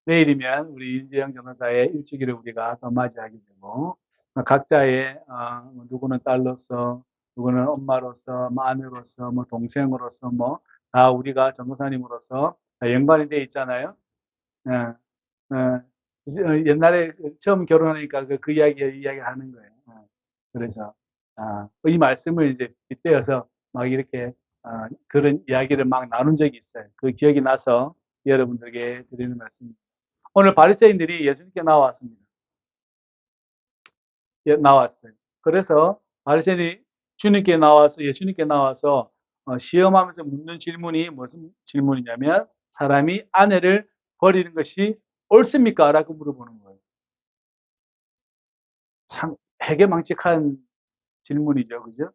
내일이면 우리 윤재영 변호사의 일주기를 우리가 또 맞이하게 되고, 각자의, 누구는 딸로서, 누구는 엄마로서, 뭐 아내로서, 뭐 동생으로서, 뭐, 다 우리가 전도사님으로서 연관이 돼 있잖아요. 예, 옛날에 처음 결혼하니까 그 이야기 하는 거예요. 그래서, 이 말씀을 이제 빗대어서 막 이렇게, 그런 이야기를 막 나눈 적이 있어요. 그 기억이 나서 여러분들에게 드리는 말씀입니다. 오늘 바리새인들이 예수님께 나왔습니다. 나왔어요. 그래서 바리새인이 예수님께 나와서 시험하면서 묻는 질문이 무슨 질문이냐면 사람이 아내를 버리는 것이 옳습니까? 라고 물어보는 거예요. 참 해괴망측한 질문이죠. 그죠?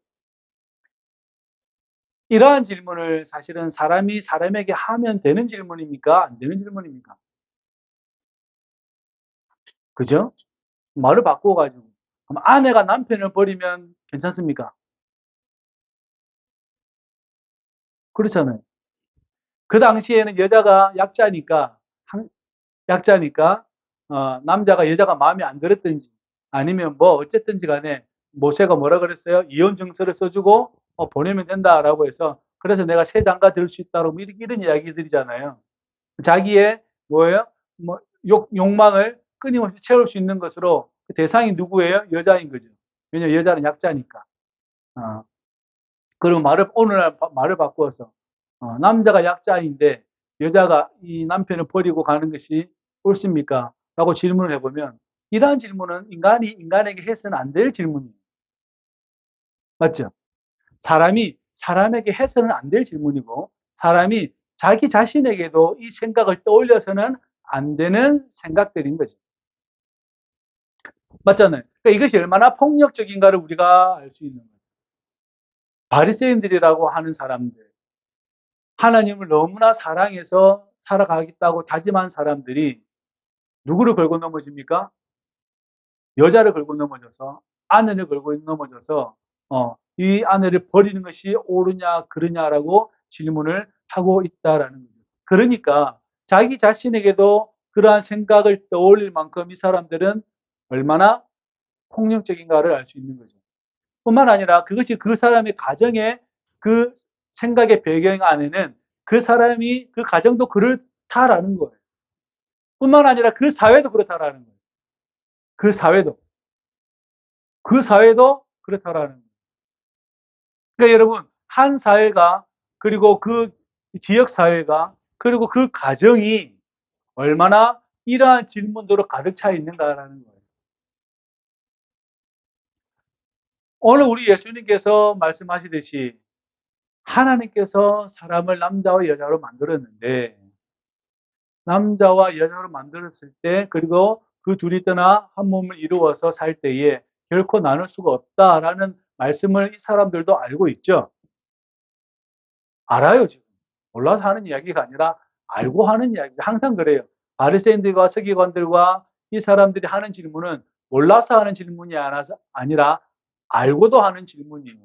이러한 질문을 사실은 사람이 사람에게 하면 되는 질문입니까? 안 되는 질문입니까? 그죠? 말을 바꾸어 가지고 그럼 아내가 남편을 버리면 괜찮습니까? 그렇잖아요. 그 당시에는 여자가 약자니까, 남자가 여자가 마음에 안 들었든지, 아니면 뭐, 어쨌든지 간에, 모세가 뭐라 그랬어요? 이혼 증서를 써주고, 보내면 된다라고 해서, 그래서 내가 새 장가 될 수 있다고, 뭐 이런 이야기들이잖아요. 자기의, 뭐예요? 뭐, 욕망을 끊임없이 채울 수 있는 것으로, 그 대상이 누구예요? 여자인 거죠. 왜냐면 여자는 약자니까. 어, 그리고 오늘날 말을 바꾸어서, 남자가 약자인데 여자가 이 남편을 버리고 가는 것이 옳습니까? 라고 질문을 해보면, 이러한 질문은 인간이 인간에게 해서는 안 될 질문이에요. 맞죠? 사람에게 해서는 안 될 질문이고, 사람이 자기 자신에게도 이 생각을 떠올려서는 안 되는 생각들인 거죠. 맞잖아요. 그러니까 이것이 얼마나 폭력적인가를 우리가 알 수 있는 거예요. 바리새인들이라고 하는 사람들, 하나님을 너무나 사랑해서 살아가겠다고 다짐한 사람들이 누구를 걸고 넘어집니까? 여자를 걸고 넘어져서, 아내를 걸고 넘어져서, 이 아내를 버리는 것이 옳으냐, 그르냐라고 질문을 하고 있다라는 거죠. 그러니까 자기 자신에게도 그러한 생각을 떠올릴 만큼 이 사람들은 얼마나 폭력적인가를 알 수 있는 거죠. 뿐만 아니라 그것이 그 사람의 가정의 그 생각의 배경 안에는 그 사람이 그 가정도 그렇다라는 거예요. 뿐만 아니라 그 사회도 그렇다라는 거예요. 그 사회도 그렇다라는 거예요. 그러니까 여러분 한 사회가 그리고 그 지역 사회가 그리고 그 가정이 얼마나 이러한 질문도로 가득 차 있는가라는 거예요. 오늘 우리 예수님께서 말씀하시듯이 하나님께서 사람을 남자와 여자로 만들었는데 남자와 여자로 만들었을 때 그리고 그 둘이 떠나 한 몸을 이루어서 살 때에 결코 나눌 수가 없다라는 말씀을 이 사람들도 알고 있죠. 알아요 지금. 몰라서 하는 이야기가 아니라 알고 하는 이야기죠. 항상 그래요. 바리새인들과 서기관들과 이 사람들이 하는 질문은 몰라서 하는 질문이 아니라 알고도 하는 질문이에요.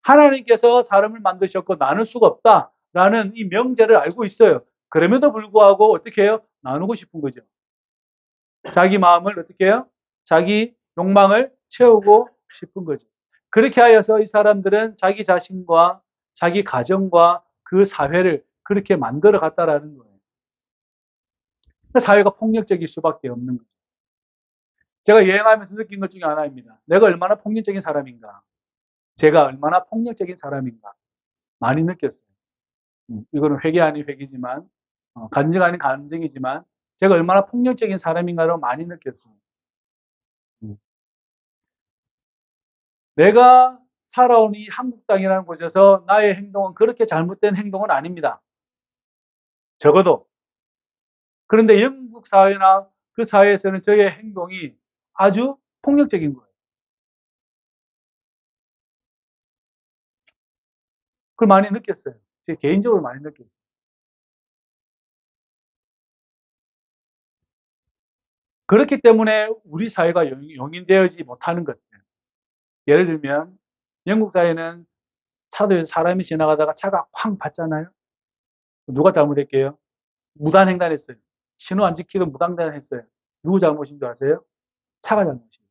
하나님께서 사람을 만드셨고 나눌 수가 없다라는 이 명제를 알고 있어요. 그럼에도 불구하고 어떻게 해요? 나누고 싶은 거죠. 자기 마음을 어떻게 해요? 자기 욕망을 채우고 싶은 거죠. 그렇게 하여서 이 사람들은 자기 자신과 자기 가정과 그 사회를 그렇게 만들어 갔다라는 거예요. 그 사회가 폭력적일 수밖에 없는 거죠. 제가 여행하면서 느낀 것 중에 하나입니다. 내가 얼마나 폭력적인 사람인가. 제가 얼마나 폭력적인 사람인가. 많이 느꼈어요. 이거는 회개 아닌 회개지만, 간증 아닌 간증이지만, 제가 얼마나 폭력적인 사람인가를 많이 느꼈어요. 음. 내가 살아온 이 한국 땅이라는 곳에서 나의 행동은 그렇게 잘못된 행동은 아닙니다. 적어도. 그런데 영국 사회나 그 사회에서는 저의 행동이 아주 폭력적인 거예요. 그걸 많이 느꼈어요. 제 개인적으로 많이 느꼈어요. 그렇기 때문에 우리 사회가 용인되어지 못하는 것들. 예를 들면 영국 사회는 차도에서 사람이 지나가다가 차가 쾅 봤잖아요. 누가 잘못했게요? 무단횡단했어요. 신호 안 지키고 무단횡단했어요. 누구 잘못인 줄 아세요? 차가 잘못이에요.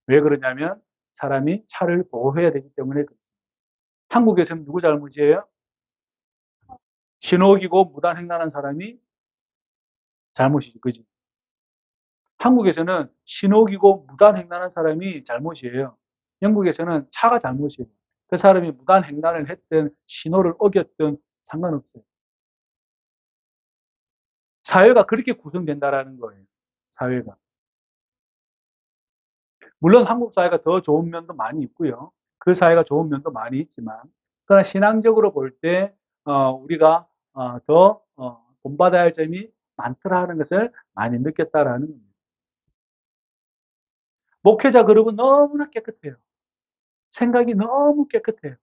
왜 그러냐면 사람이 차를 보호해야 되기 때문에 그렇습니다. 한국에서는 누구 잘못이에요? 신호 어기고 무단횡단한 사람이 잘못이죠. 그지? 한국에서는 신호 어기고 무단횡단한 사람이 잘못이에요. 영국에서는 차가 잘못이에요. 그 사람이 무단횡단을 했든 신호를 어겼든 상관없어요. 사회가 그렇게 구성된다라는 거예요. 사회가. 물론 한국 사회가 더 좋은 면도 많이 있고요. 그 사회가 좋은 면도 많이 있지만, 그러나 신앙적으로 볼 때, 우리가, 더, 본받아야 할 점이 많더라 는 것을 많이 느꼈다라는 겁니다. 목회자 그룹은 너무나 깨끗해요. 생각이 너무 깨끗해요.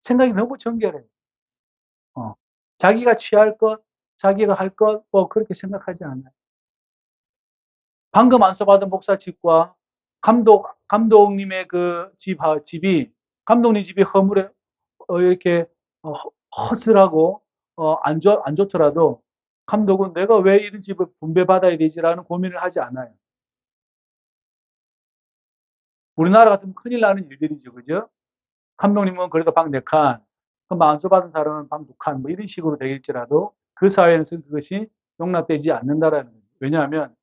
생각이 너무 정결해요. 어, 자기가 취할 것, 자기가 할 것, 뭐, 그렇게 생각하지 않아요. 방금 안수받은 목사 집과 감독님의 그 집이, 감독님 집이 허물에, 이렇게, 허술하고, 안 좋더라도, 감독은 내가 왜 이런 집을 분배받아야 되지라는 고민을 하지 않아요. 우리나라 같으면 큰일 나는 일들이죠. 그죠? 감독님은 그래도 방 4칸, 그럼 안수받은 사람은 방 2칸, 뭐 이런 식으로 되겠지라도 그 사회에서는 그것이 용납되지 않는다라는 거죠. 왜냐하면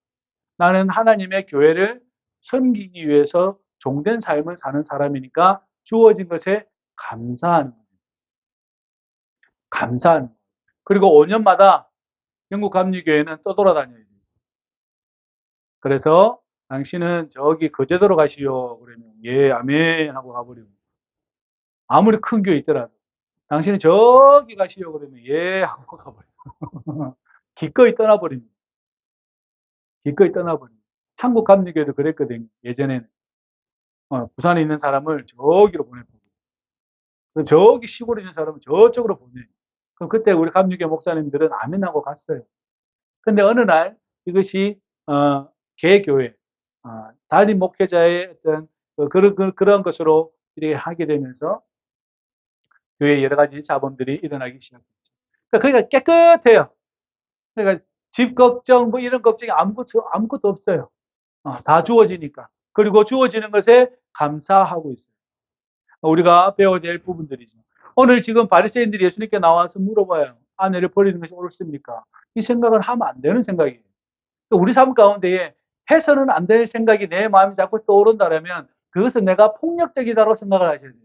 나는 하나님의 교회를 섬기기 위해서 종된 삶을 사는 사람이니까 주어진 것에 감사하는 거죠. 감사하는 거예요. 그리고 5년마다 영국 감리교회는 떠돌아다녀야 돼요. 그래서 당신은 저기 거제도로 가시오. 그러면 예, 아멘 하고 가버리고. 아무리 큰 교회 있더라도. 당신은 저기 가시오. 그러면 예 하고 가버려요. 기꺼이 떠나버립니다. 기꺼이 떠나버립니다. 한국 감리교회도 그랬거든요. 예전에는. 부산에 있는 사람을 저기로 보내버려요. 저기 시골에 있는 사람은 저쪽으로 보내요. 그럼 그때 우리 감리교 목사님들은 아멘하고 갔어요. 근데 어느 날 이것이 개교회, 단임 목회자의 어떤 그런 것으로 이렇게 하게 되면서 교회에 여러 가지 자본들이 일어나기 시작했죠. 그러니까 거기가 깨끗해요. 그러니까 집 걱정 뭐 이런 걱정이 아무것도 없어요. 다 주어지니까. 그리고 주어지는 것에 감사하고 있어요. 우리가 배워야 될 부분들이죠. 오늘 지금 바리새인들이 예수님께 나와서 물어봐요. 아내를 버리는 것이 옳습니까? 이 생각을 하면 안 되는 생각이에요. 우리 삶 가운데에 해서는 안 될 생각이 내 마음에 자꾸 떠오른다면 그것은 내가 폭력적이다고 생각을 하셔야 돼요.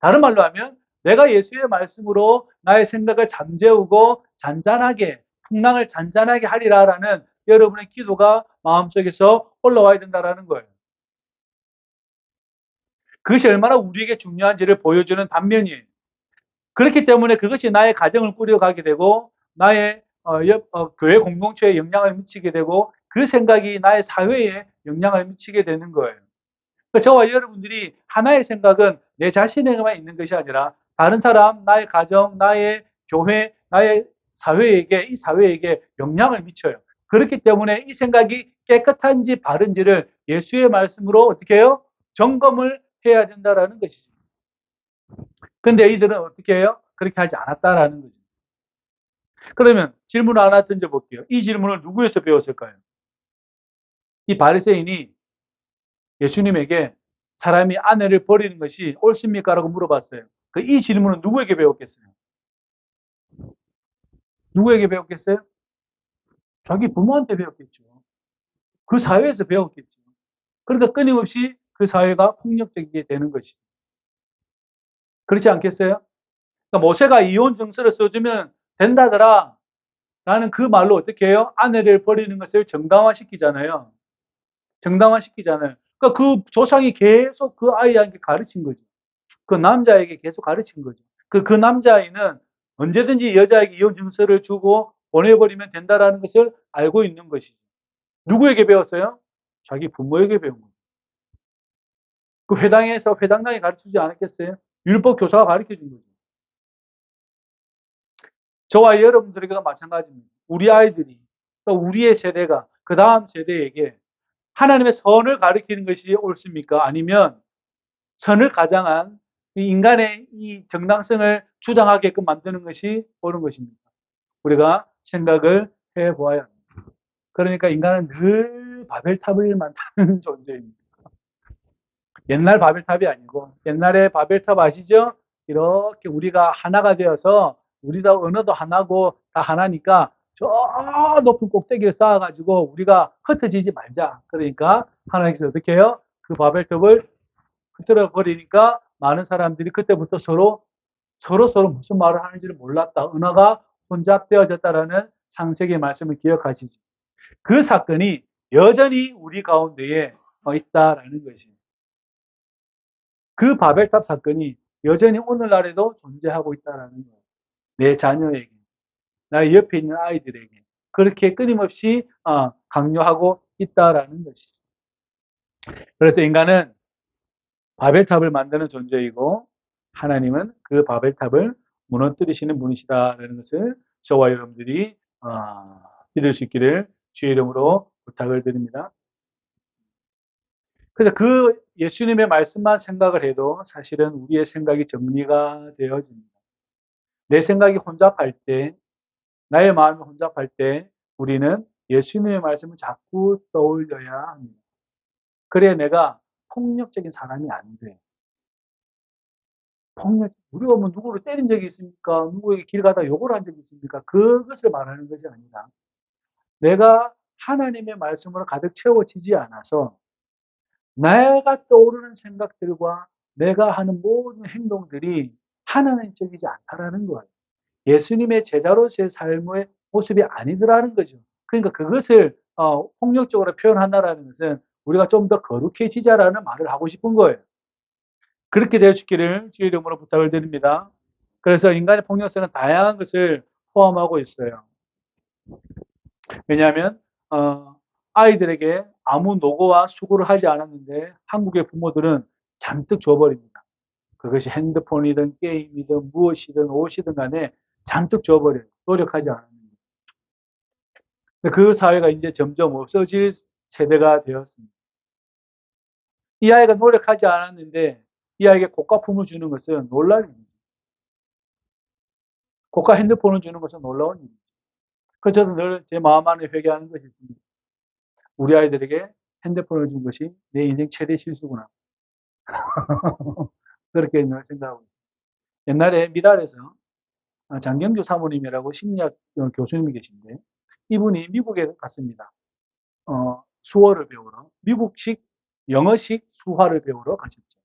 다른 말로 하면 내가 예수의 말씀으로 나의 생각을 잠재우고 잔잔하게, 풍랑을 잔잔하게 하리라라는 여러분의 기도가 마음속에서 올라와야 된다는 거예요. 그것이 얼마나 우리에게 중요한지를 보여주는 단면이에요. 그렇기 때문에 그것이 나의 가정을 꾸려가게 되고 나의 교회 공동체에 영향을 미치게 되고 그 생각이 나의 사회에 영향을 미치게 되는 거예요. 그러니까 저와 여러분들이 하나의 생각은 내 자신에게만 있는 것이 아니라 다른 사람, 나의 가정, 나의 교회, 나의 이 사회에게 영향을 미쳐요. 그렇기 때문에 이 생각이 깨끗한지 바른지를 예수의 말씀으로 어떻게 해요? 점검을 해야 된다라는 것이죠. 근데 이들은 어떻게 해요? 그렇게 하지 않았다라는 거죠. 그러면 질문 하나 던져볼게요. 이 질문을 누구에서 배웠을까요? 이 바리새인이 예수님에게 사람이 아내를 버리는 것이 옳습니까? 라고 물어봤어요. 이 질문은 누구에게 배웠겠어요? 누구에게 배웠겠어요? 자기 부모한테 배웠겠죠. 그 사회에서 배웠겠죠. 그러니까 끊임없이 그 사회가 폭력적이게 되는 것이죠. 그렇지 않겠어요? 그러니까 모세가 이혼 증서를 써주면 된다더라 라는 그 말로 어떻게 해요? 아내를 버리는 것을 정당화시키잖아요. 정당화시키잖아요. 그러니까 그 조상이 계속 그 아이에게 가르친 거죠. 그 남자에게 계속 가르친 거죠. 그 남자아이는 언제든지 여자에게 이혼 증서를 주고 보내버리면 된다라는 것을 알고 있는 것이죠. 누구에게 배웠어요? 자기 부모에게 배운 거예요. 그 회당에서 회당장이 가르치지 않았겠어요? 율법 교사가 가르쳐 준 거죠. 저와 여러분들에게도 마찬가지입니다. 우리 아이들이, 또 우리의 세대가 그 다음 세대에게 하나님의 선을 가르치는 것이 옳습니까? 아니면 선을 가장한 인간의 이 정당성을 주장하게끔 만드는 것이 옳은 것입니까? 우리가 생각을 해보아야 합니다. 그러니까 인간은 늘 바벨탑을 만드는 존재입니다. 옛날 바벨탑이 아니고 옛날에 바벨탑 아시죠? 이렇게 우리가 하나가 되어서 우리가 언어도 하나고 다 하나니까 저 높은 꼭대기를 쌓아가지고 우리가 흩어지지 말자. 그러니까 하나님께서 어떻게 해요? 그 바벨탑을 흩어져 버리니까 많은 사람들이 그때부터 서로 무슨 말을 하는지를 몰랐다. 언어가 혼잡되어졌다라는 창세기 말씀을 기억하시죠. 그 사건이 여전히 우리 가운데에 있다라는 것이에요. 그 바벨탑 사건이 여전히 오늘날에도 존재하고 있다는 거예요. 내 자녀에게, 나의 옆에 있는 아이들에게 그렇게 끊임없이 강요하고 있다라는 것이죠. 그래서 인간은 바벨탑을 만드는 존재이고 하나님은 그 바벨탑을 무너뜨리시는 분이시다라는 것을 저와 여러분들이 믿을 수 있기를 주의 이름으로 부탁을 드립니다. 그래서 그 예수님의 말씀만 생각을 해도 사실은 우리의 생각이 정리가 되어집니다. 내 생각이 혼잡할 때, 나의 마음이 혼잡할 때 우리는 예수님의 말씀을 자꾸 떠올려야 합니다. 그래야 내가 폭력적인 사람이 안 돼. 우리가 뭐 누구를 때린 적이 있습니까? 누구에게 길 가다 욕을 한 적이 있습니까? 그것을 말하는 것이 아니라 내가 하나님의 말씀으로 가득 채워지지 않아서 내가 떠오르는 생각들과 내가 하는 모든 행동들이 하나님적이지 않다라는 거예요. 예수님의 제자로서의 삶의 모습이 아니더라는 거죠. 그러니까 그것을 폭력적으로 표현한다라는 것은 우리가 좀 더 거룩해지자라는 말을 하고 싶은 거예요. 그렇게 되어주기를 주의 이름으로 부탁을 드립니다. 그래서 인간의 폭력성은 다양한 것을 포함하고 있어요. 왜냐하면 아이들에게 아무 노고와 수고를 하지 않았는데 한국의 부모들은 잔뜩 줘버립니다. 그것이 핸드폰이든 게임이든 무엇이든 옷이든 간에 잔뜩 줘버려요. 노력하지 않았는데. 그 사회가 이제 점점 없어질 세대가 되었습니다. 이 아이가 노력하지 않았는데 이 아이에게 고가품을 주는 것은 놀랄 일이죠. 고가 핸드폰을 주는 것은 놀라운 일이죠. 그래서 저도 늘 제 마음 안에 회개하는 것이 있습니다. 우리 아이들에게 핸드폰을 준 것이 내 인생 최대 실수구나. 그렇게 늘 생각하고 있습니다. 옛날에 미랄에서 장경주 사모님이라고 심리학 교수님이 계신데 이분이 미국에 갔습니다. 수어를 배우러 미국식 영어식 수화를 배우러 가셨죠.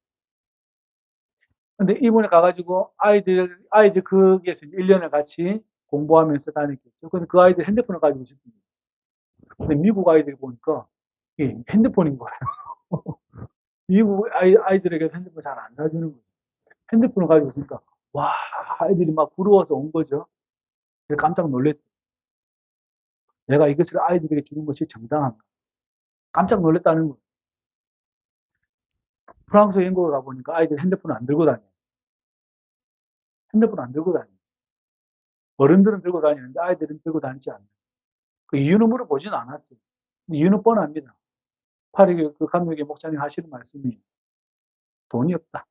근데 이분이 가가지고 아이들 거기에서 1년을 같이 공부하면서 다녔겠죠. 근데 그 아이들 핸드폰을 가지고 있습니다. 근데 미국 아이들이 보니까 이게 핸드폰인 거예요. 미국 아이들에게 핸드폰 잘 안 사주는 거예요. 핸드폰을 가지고 있으니까 와 아이들이 막 부러워서 온 거죠. 깜짝 놀랬죠. 내가 이것을 아이들에게 주는 것이 정당한가. 깜짝 놀랐다는 거예요. 프랑스 영국에 가보니까 아이들 핸드폰 안 들고 다녀요. 핸드폰 안 들고 다녀요. 어른들은 들고 다니는데 아이들은 들고 다니지 않아요. 그 이유는 물어보지는 않았어요. 이유는 뻔합니다. 파리 그 감독의 목사님 하시는 말씀이 돈이 없다.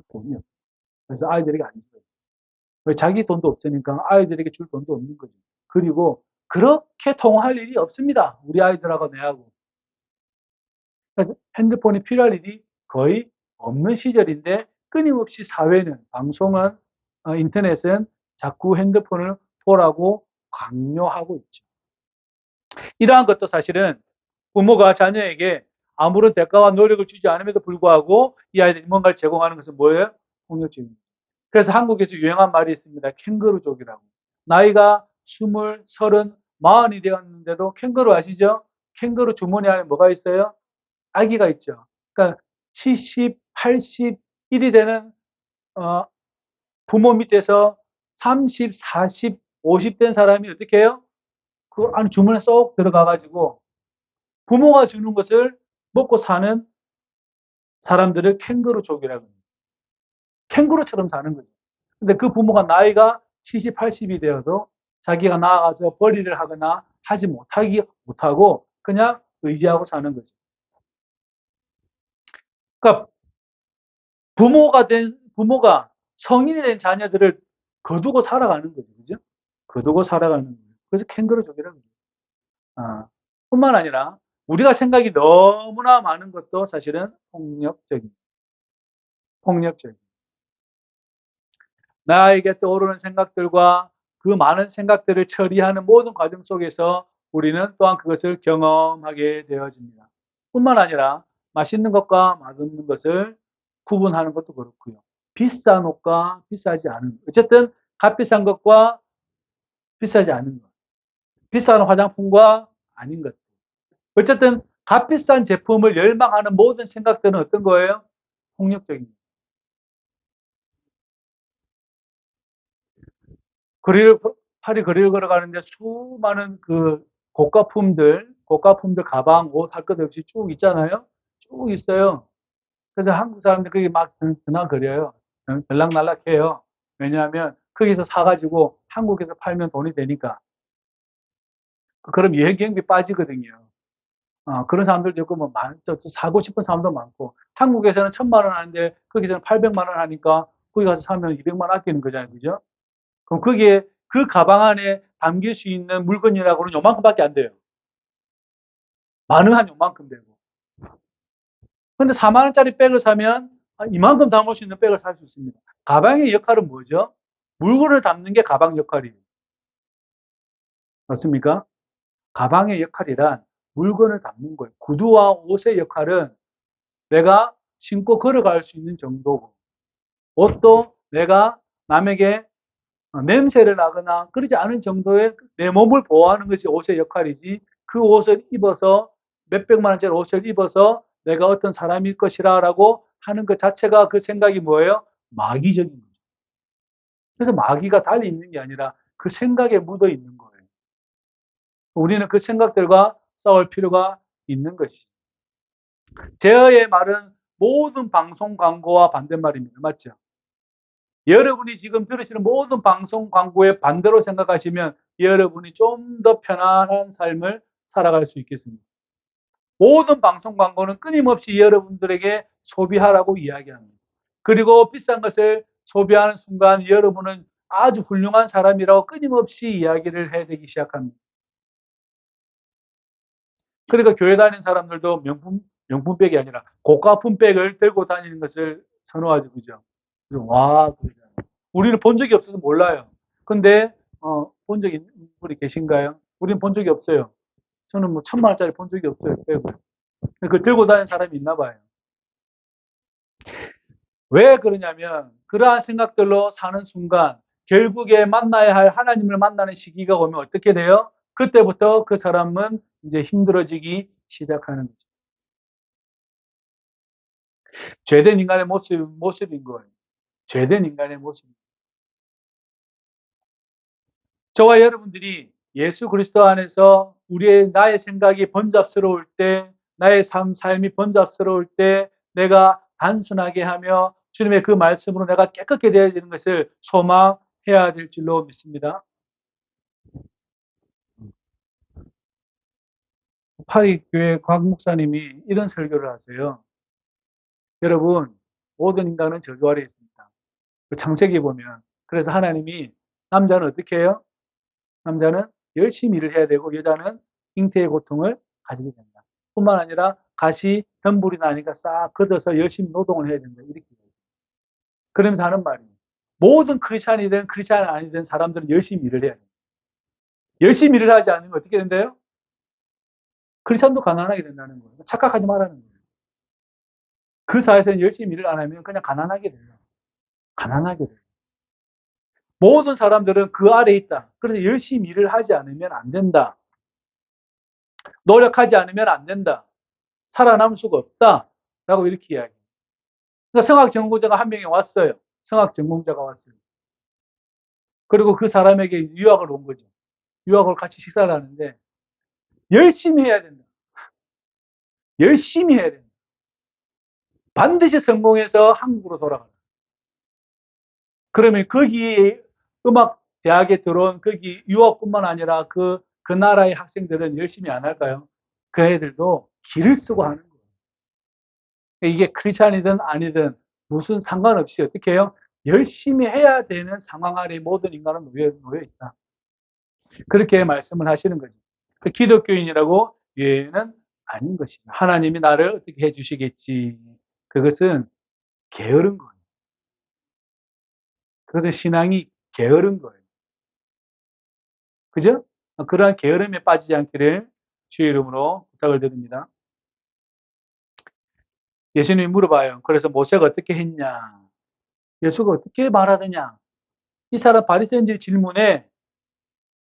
돈이 없다. 그래서 아이들에게 안 줘요. 왜 자기 돈도 없으니까 아이들에게 줄 돈도 없는 거죠. 그리고 그렇게 통화할 일이 없습니다. 우리 아이들하고 내하고. 핸드폰이 필요할 일이 거의 없는 시절인데 끊임없이 사회는 방송은 인터넷은 자꾸 핸드폰을 보라고 강요하고 있죠. 이러한 것도 사실은 부모가 자녀에게 아무런 대가와 노력을 주지 않음에도 불구하고 이 아이들이 뭔가를 제공하는 것은 뭐예요? 폭력적입니다. 그래서 한국에서 유행한 말이 있습니다. 캥거루족이라고. 나이가 20, 30, 40이 되었는데도 캥거루 아시죠? 캥거루 주머니 안에 뭐가 있어요? 아기가 있죠. 그러니까 70, 80, 1이 되는 부모 밑에서 30, 40, 50 된 사람이 어떻게 해요? 그 안에 주머니에 쏙 들어가가지고 부모가 주는 것을 먹고 사는 사람들을 캥거루족이라고 합니다. 캥거루처럼 사는 거죠. 근데 그 부모가 나이가 70, 80이 되어도 자기가 나아가서 벌이를 하거나 하지 못하고 그냥 의지하고 사는 거죠. 그러니까 부모가 성인이 된 자녀들을 거두고 살아가는 거죠. 그죠? 거두고 살아가는 거예요. 그래서 캥거루족이라고 그래요. 뿐만 아니라 우리가 생각이 너무나 많은 것도 사실은 폭력적인. 나에게 떠오르는 생각들과 그 많은 생각들을 처리하는 모든 과정 속에서 우리는 또한 그것을 경험하게 되어집니다. 뿐만 아니라 맛있는 것과 맛없는 것을 구분하는 것도 그렇고요. 비싼 옷과 비싸지 않은 것. 어쨌든 값비싼 것과 비싸지 않은 것. 비싼 화장품과 아닌 것. 어쨌든 값비싼 제품을 열망하는 모든 생각들은 어떤 거예요? 폭력적입니다. 거리를 파리 거리를 걸어가는데 수많은 그 고가품들 가방, 옷 할 것 없이 쭉 있잖아요. 쭉 있어요. 그래서 한국 사람들 거기 막 드나거려요. 들락날락해요. 왜냐하면 거기서 사가지고 한국에서 팔면 돈이 되니까. 그럼 여행 경비 빠지거든요. 그런 사람들 있고 뭐 사고 싶은 사람도 많고 한국에서는 1,000만 원 하는데 거기서는 800만 원 하니까 거기 가서 사면 200만 원 아끼는 거잖아요, 그죠? 그럼 거기에 그 가방 안에 담길 수 있는 물건이라고는 요만큼밖에 안 돼요. 많으면 한 요만큼 되고. 근데 4만 원짜리 백을 사면 이만큼 담을 수 있는 백을 살 수 있습니다. 가방의 역할은 뭐죠? 물건을 담는 게 가방 역할이에요. 맞습니까? 가방의 역할이란 물건을 담는 거예요. 구두와 옷의 역할은 내가 신고 걸어갈 수 있는 정도고, 옷도 내가 남에게 냄새를 나거나 그러지 않은 정도의 내 몸을 보호하는 것이 옷의 역할이지, 그 옷을 입어서 몇백만 원짜리 옷을 입어서 내가 어떤 사람일 것이라고 하는 것 자체가 그 생각이 뭐예요? 마귀적인 거죠. 그래서 마귀가 달리 있는 게 아니라 그 생각에 묻어 있는 거예요. 우리는 그 생각들과 싸울 필요가 있는 것이죠. 제어의 말은 모든 방송 광고와 반대말입니다. 맞죠? 여러분이 지금 들으시는 모든 방송 광고의 반대로 생각하시면 여러분이 좀 더 편안한 삶을 살아갈 수 있겠습니다. 모든 방송 광고는 끊임없이 여러분들에게 소비하라고 이야기합니다. 그리고 비싼 것을 소비하는 순간 여러분은 아주 훌륭한 사람이라고 끊임없이 이야기를 해대기 시작합니다. 그러니까 교회 다니는 사람들도 명품백이 아니라 고가품 백을 들고 다니는 것을 선호하죠. 그죠? 와, 그러잖아요. 우리는 본 적이 없어서 몰라요. 근데, 본 적 있는 분이 계신가요? 우리는 본 적이 없어요. 저는 뭐 1,000만 원짜리 본 적이 없어요. 백을. 그걸 들고 다니는 사람이 있나 봐요. 왜 그러냐면, 그러한 생각들로 사는 순간, 결국에 만나야 할 하나님을 만나는 시기가 오면 어떻게 돼요? 그때부터 그 사람은 이제 힘들어지기 시작하는 거죠. 죄된 인간의 모습인 거예요. 죄된 인간의 모습. 저와 여러분들이 예수 그리스도 안에서 나의 생각이 번잡스러울 때, 나의 삶이 번잡스러울 때, 내가 단순하게 하며 주님의 그 말씀으로 내가 깨끗게 되어야 되는 것을 소망해야 될 줄로 믿습니다. 파리교회 곽 목사님이 이런 설교를 하세요. 여러분, 모든 인간은 저주 아래 있습니다. 그 창세기 보면. 그래서 하나님이 남자는 어떻게 해요? 남자는 열심히 일을 해야 되고 여자는 잉태의 고통을 가지게 된다. 뿐만 아니라 가시 덤불이 나니까 싹 걷어서 열심히 노동을 해야 된다. 이렇게. 그러면서 하는 말이에요. 모든 크리스찬이든 크리스찬 아니든 사람들은 열심히 일을 해야 돼요. 열심히 일을 하지 않으면 어떻게 된대요? 크리스찬도 가난하게 된다는 거예요. 착각하지 말라는 거예요. 그 사회에서는 열심히 일을 안 하면 그냥 가난하게 돼요. 가난하게 돼요. 모든 사람들은 그 아래에 있다. 그래서 열심히 일을 하지 않으면 안 된다. 노력하지 않으면 안 된다. 살아남을 수가 없다. 라고 이렇게 이야기해요. 그러니까 성악 전공자가 한 명이 왔어요. 성악 전공자가 왔어요. 그리고 그 사람에게 유학을 온 거죠. 유학을 같이 식사를 하는데 열심히 해야 된다. 열심히 해야 된다. 반드시 성공해서 한국으로 돌아가라. 그러면 거기 음악 대학에 들어온 거기 유학뿐만 아니라 그 나라의 학생들은 열심히 안 할까요? 그 애들도 길을 쓰고 하는 거예요. 이게 크리스찬이든 아니든 무슨 상관없이 어떻게 해요? 열심히 해야 되는 상황 아래 모든 인간은 놓여 있다. 그렇게 말씀을 하시는 거죠. 그 기독교인이라고 예는 아닌 것이죠. 하나님이 나를 어떻게 해 주시겠지. 그것은 게으른 거예요. 그것은 신앙이 게으른 거예요. 그죠? 그러한 게으름에 빠지지 않기를 주의 이름으로 부탁을 드립니다. 예수님이 물어봐요. 그래서 모세가 어떻게 했냐? 예수가 어떻게 말하느냐? 이 사람 바리새인들의 질문에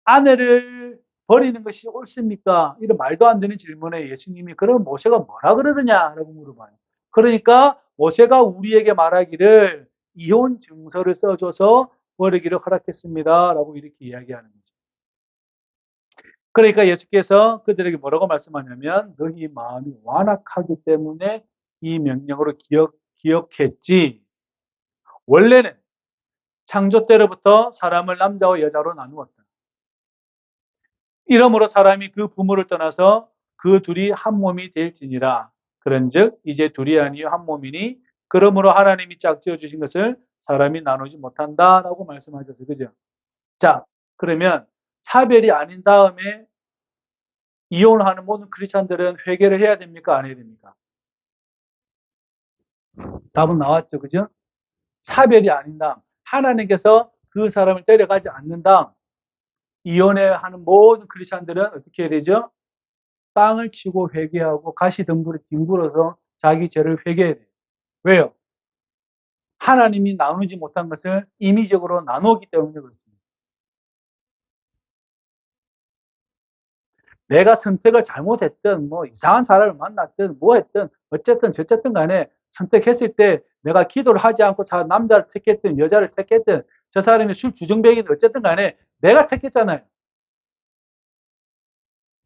아내를 버리는 것이 옳습니까? 이런 말도 안 되는 질문에 예수님이 그럼 모세가 뭐라 그러느냐라고 물어봐요. 그러니까 모세가 우리에게 말하기를 이혼 증서를 써줘서 버리기를 허락했습니다라고 이렇게 이야기하는 거죠. 그러니까 예수께서 그들에게 뭐라고 말씀하냐면 너희 마음이 완악하기 때문에 이 명령으로 기억했지. 원래는 창조 때로부터 사람을 남자와 여자로 나누었다. 이러므로 사람이 그 부모를 떠나서 그 둘이 한 몸이 될지니라. 그런즉 이제 둘이 아니요 한 몸이니 그러므로 하나님이 짝지어 주신 것을 사람이 나누지 못한다라고 말씀하셨어요. 그죠? 자, 그러면 사별이 아닌 다음에 이혼하는 모든 크리스천들은 회개를 해야 됩니까? 안 해야 됩니까? 답은 나왔죠. 그죠? 사별이 아닌 다음 하나님께서 그 사람을 때려가지 않는 다음 이혼하는 모든 크리스천들은 어떻게 해야 되죠? 땅을 치고 회개하고 가시덤불에 뒹굴어서 자기 죄를 회개해야 돼요. 왜요? 하나님이 나누지 못한 것을 임의적으로 나누기 때문에 그렇습니다. 내가 선택을 잘못했든 뭐 이상한 사람을 만났든 뭐 했든 어쨌든 저쨌든 간에 선택했을 때 내가 기도를 하지 않고 남자를 택했든 여자를 택했든 저 사람이 술 주정뱅이든 어쨌든 간에 내가 택했잖아요.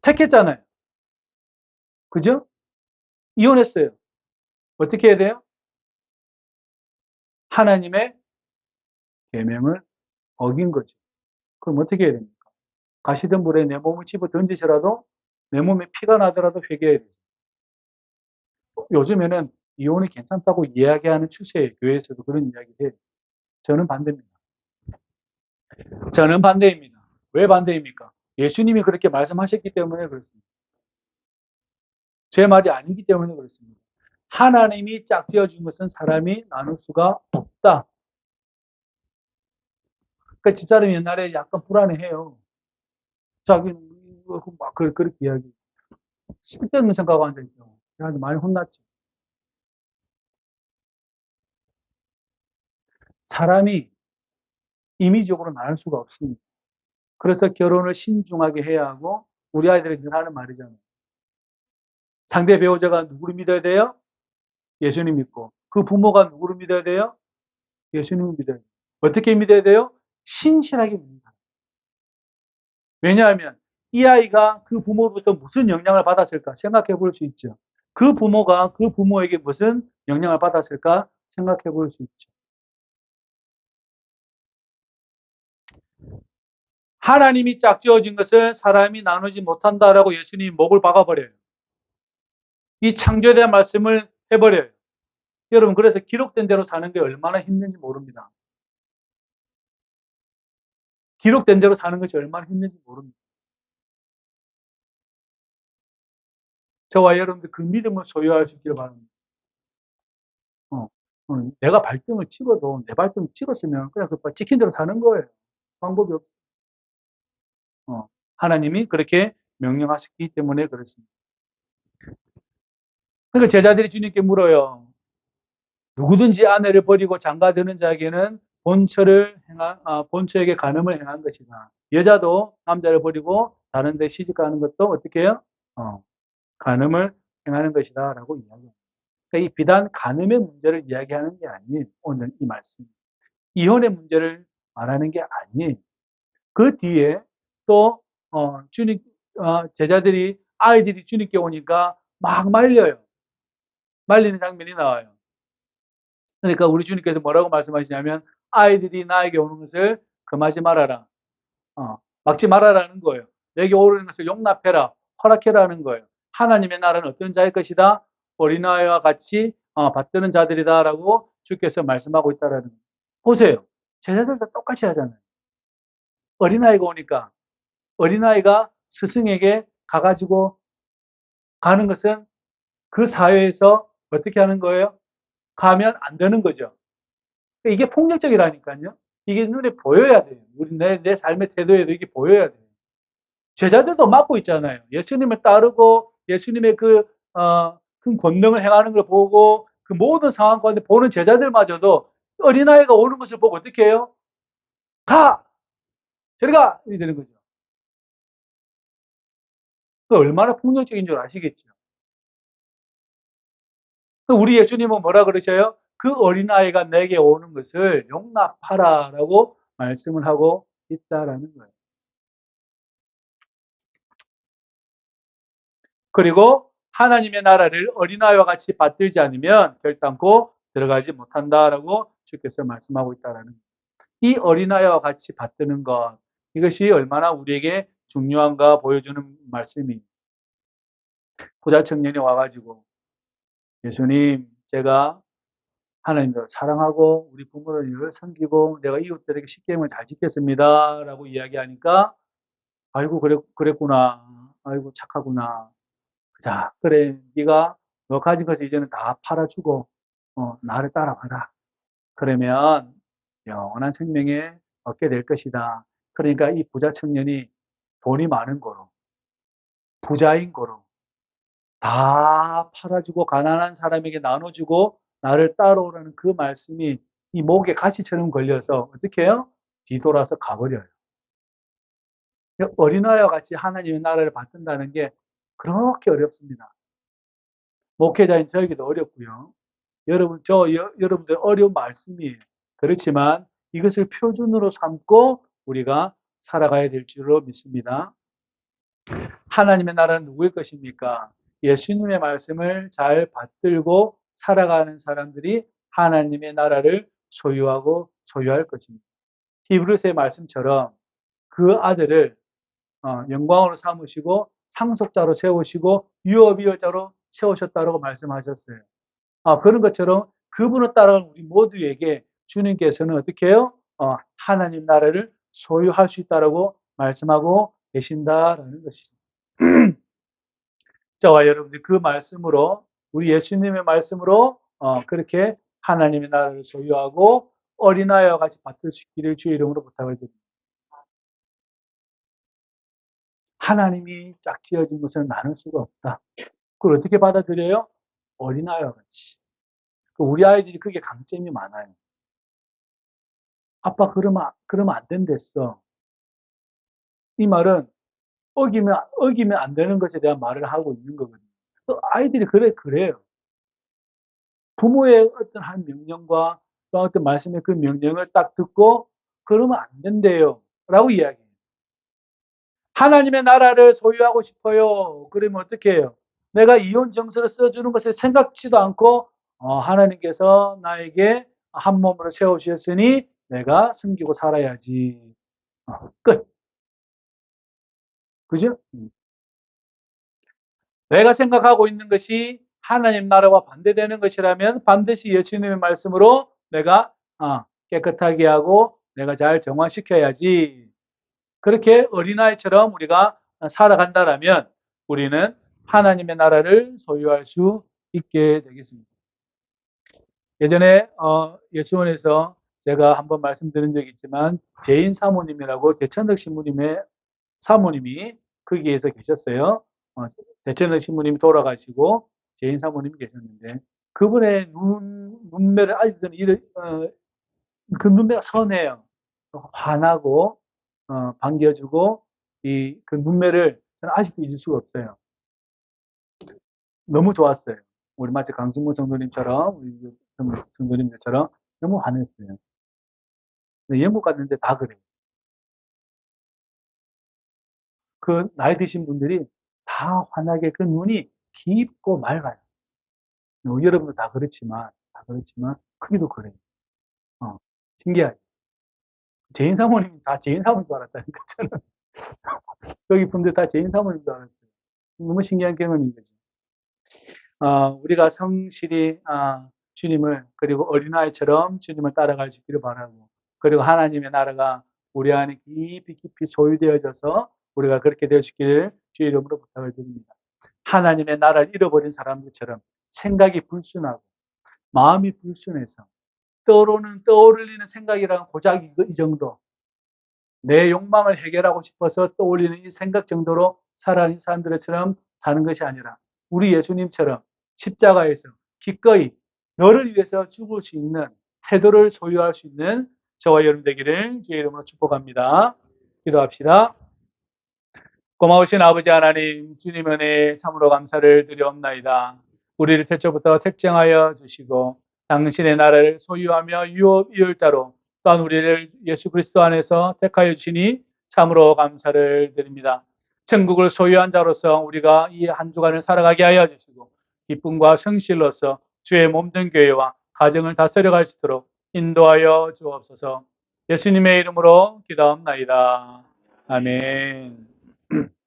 택했잖아요. 그죠? 이혼했어요. 어떻게 해야 돼요? 하나님의 계명을 어긴 거죠. 그럼 어떻게 해야 됩니까? 가시던 물에 내 몸을 집어 던지시라도 내 몸에 피가 나더라도 회개해야 되죠. 요즘에는 이혼이 괜찮다고 이야기하는 추세예요. 교회에서도 그런 이야기 해요. 저는 반대입니다. 저는 반대입니다. 왜 반대입니까? 예수님이 그렇게 말씀하셨기 때문에 그렇습니다. 제 말이 아니기 때문에 그렇습니다. 하나님이 짝지어 준 것은 사람이 나눌 수가 없다. 그러니까 집사람이 옛날에 약간 불안해해요. 자기는 막 그렇게 이야기. 쓸데없는 생각하고 앉아있죠. 그래서 많이 혼났죠. 사람이 임의적으로 나눌 수가 없습니다. 그래서 결혼을 신중하게 해야 하고 우리 아이들이 늘 하는 말이잖아요. 상대 배우자가 누구를 믿어야 돼요? 예수님 믿고. 그 부모가 누구를 믿어야 돼요? 예수님을 믿어야 돼요. 어떻게 믿어야 돼요? 신실하게 믿는다. 왜냐하면 이 아이가 그 부모로부터 무슨 영향을 받았을까 생각해 볼 수 있죠. 그 부모가 그 부모에게 무슨 영향을 받았을까 생각해 볼 수 있죠. 하나님이 짝지어진 것을 사람이 나누지 못한다라고 예수님이 목을 박아버려요. 이 창조에 대한 말씀을 해버려요. 여러분, 그래서 기록된 대로 사는 게 얼마나 힘든지 모릅니다. 기록된 대로 사는 것이 얼마나 힘든지 모릅니다. 저와 여러분들 그 믿음을 소유할 수 있기를 바랍니다. 내가 발등을 찍어도 내 발등을 찍었으면 그냥 그 찍힌 대로 사는 거예요. 방법이 없어. 하나님이 그렇게 명령하셨기 때문에 그렇습니다. 그러니까 제자들이 주님께 물어요. 누구든지 아내를 버리고 장가드는 자에게는 본처에게 간음을 행한 것이다. 여자도 남자를 버리고 다른 데 시집가는 것도 어떻게 해요? 간음을 행하는 것이다. 라고 이야기합니다. 그러니까 이 비단 간음의 문제를 이야기하는 게 아니에요. 오늘 이 말씀. 이혼의 문제를 말하는 게 아니에요. 그 뒤에 또, 주님, 제자들이, 아이들이 주님께 오니까 막 말려요. 말리는 장면이 나와요. 그러니까 우리 주님께서 뭐라고 말씀하시냐면 아이들이 나에게 오는 것을 금하지 말아라. 막지 말아라는 거예요. 내게 오는 것을 용납해라. 허락해라는 거예요. 하나님의 나라는 어떤 자의 것이다? 어린아이와 같이 받드는 자들이다라고 주께서 말씀하고 있다라는 거예요. 보세요. 제자들도 똑같이 하잖아요. 어린아이가 오니까 어린아이가 스승에게 가가지고 가는 것은 그 사회에서 어떻게 하는 거예요? 가면 안 되는 거죠. 이게 폭력적이라니까요. 이게 눈에 보여야 돼요. 우리 내 삶의 태도에도 이게 보여야 돼요. 제자들도 맡고 있잖아요. 예수님을 따르고 예수님의 큰 권능을 행하는 걸 보고 그 모든 상황 가운데 보는 제자들마저도 어린아이가 오는 것을 보고 어떻게 해요? 가! 저리 가! 이렇게 되는 거죠. 그 얼마나 폭력적인 줄 아시겠죠? 우리 예수님은 뭐라 그러셔요? 그 어린아이가 내게 오는 것을 용납하라라고 말씀을 하고 있다라는 거예요. 그리고 하나님의 나라를 어린아이와 같이 받들지 않으면 결단코 들어가지 못한다라고 주께서 말씀하고 있다라는 거예요. 이 어린아이와 같이 받드는 것, 이것이 얼마나 우리에게 중요한가 보여주는 말씀이. 부자 청년이 와가지고 예수님, 제가 하나님을 사랑하고 우리 부모를 섬기고 내가 이웃들에게 십계명을 잘 지켰습니다라고 이야기하니까 아이고 그랬구나. 아이고 착하구나. 자, 그래 네가 너 가진 것을 이제는 다 팔아주고 나를 따라와라. 그러면 영원한 생명에 얻게 될 것이다. 그러니까 이 부자 청년이 돈이 많은 거로 부자인 거로 다 팔아주고 가난한 사람에게 나눠주고 나를 따라오라는 그 말씀이 이 목에 가시처럼 걸려서 어떻게 해요? 뒤돌아서 가버려요. 어린아이와 같이 하나님의 나라를 받든다는 게 그렇게 어렵습니다. 목회자인 저에게도 어렵고요. 여러분들 어려운 말씀이에요. 그렇지만 이것을 표준으로 삼고 우리가 살아가야 될 줄로 믿습니다. 하나님의 나라는 누구의 것입니까? 예수님의 말씀을 잘 받들고 살아가는 사람들이 하나님의 나라를 소유하고 소유할 것입니다. 히브리서의 말씀처럼 그 아들을 영광으로 삼으시고 상속자로 세우시고 유업이여자로 세우셨다고 말씀하셨어요. 그런 것처럼 그분을 따라가는 우리 모두에게 주님께서는 어떻게 해요? 하나님 나라를 소유할 수 있다라고 말씀하고 계신다라는 것이죠. 저와 여러분들 그 말씀으로 우리 예수님의 말씀으로 그렇게 하나님의 나라를 소유하고 어린아이와 같이 받들 수 있기를 주의 이름으로 부탁을 드립니다. 하나님이 짝지어진 것을 나눌 수가 없다. 그걸 어떻게 받아들여요? 어린아이와 같이. 우리 아이들이 그게 강점이 많아요. 아빠 그러면 안 된댔어. 이 말은 어기면 안 되는 것에 대한 말을 하고 있는 거거든요. 아이들이 그래요. 부모의 어떤 한 명령과 또 어떤 말씀의 그 명령을 딱 듣고 그러면 안 된대요. 라고 이야기해요. 하나님의 나라를 소유하고 싶어요. 그러면 어떻게 해요? 내가 이혼 정서를 써주는 것을 생각지도 않고 하나님께서 나에게 한 몸으로 세우셨으니 내가 섬기고 살아야지. 끝. 그죠? 내가 생각하고 있는 것이 하나님 나라와 반대되는 것이라면 반드시 예수님의 말씀으로 내가 깨끗하게 하고 내가 잘 정화시켜야지. 그렇게 어린아이처럼 우리가 살아간다라면 우리는 하나님의 나라를 소유할 수 있게 되겠습니다. 예전에 예수원에서 제가 한번 말씀드린 적이 있지만 재인 사모님이라고 대천덕 신부님의 사모님이 거기에서 계셨어요. 대천덕 신부님이 돌아가시고 재인 사모님이 계셨는데 그분의 눈매를 아직도 그 눈매가 선해요. 환하고 반겨주고 그 눈매를 저는 아직도 잊을 수가 없어요. 너무 좋았어요. 우리 마치 강승모 성도님처럼 우리 성도님들처럼 너무 환했어요. 영국 갔는데 다 그래요. 그 나이 드신 분들이 다 환하게 그 눈이 깊고 맑아요. 여러분도 다 그렇지만 크기도 그래요. 신기하죠. 제인 사모님 다 제인 사모님 줄 알았다니까 저는. 여기 분들 다 제인 사모님 줄 알았어요. 너무 신기한 경험인 거죠. 우리가 성실히 주님을 그리고 어린아이처럼 주님을 따라갈 수 있기를 바라고 그리고 하나님의 나라가 우리 안에 깊이 깊이 소유되어져서 우리가 그렇게 될 수 있기를 주의 이름으로 부탁을 드립니다. 하나님의 나라를 잃어버린 사람들처럼 생각이 불순하고 마음이 불순해서 떠오르는 생각이랑 고작 이 정도, 내 욕망을 해결하고 싶어서 떠올리는 이 생각 정도로 살아가는 사람들처럼 사는 것이 아니라 우리 예수님처럼 십자가에서 기꺼이 너를 위해서 죽을 수 있는 태도를 소유할 수 있는 저와 여러분 되기를 주의 이름으로 축복합니다. 기도합시다. 고마우신 아버지 하나님, 주님 은혜에 참으로 감사를 드리옵나이다. 우리를 태초부터 택정하여 주시고 당신의 나라를 소유하며 유업이을자로 또한 우리를 예수 그리스도 안에서 택하여 주시니 참으로 감사를 드립니다. 천국을 소유한 자로서 우리가 이 한 주간을 살아가게 하여 주시고 기쁨과 성실로서 주의 몸된 교회와 가정을 다스려 갈 수 있도록 인도하여 주옵소서. 예수님의 이름으로 기도합나이다. 아멘.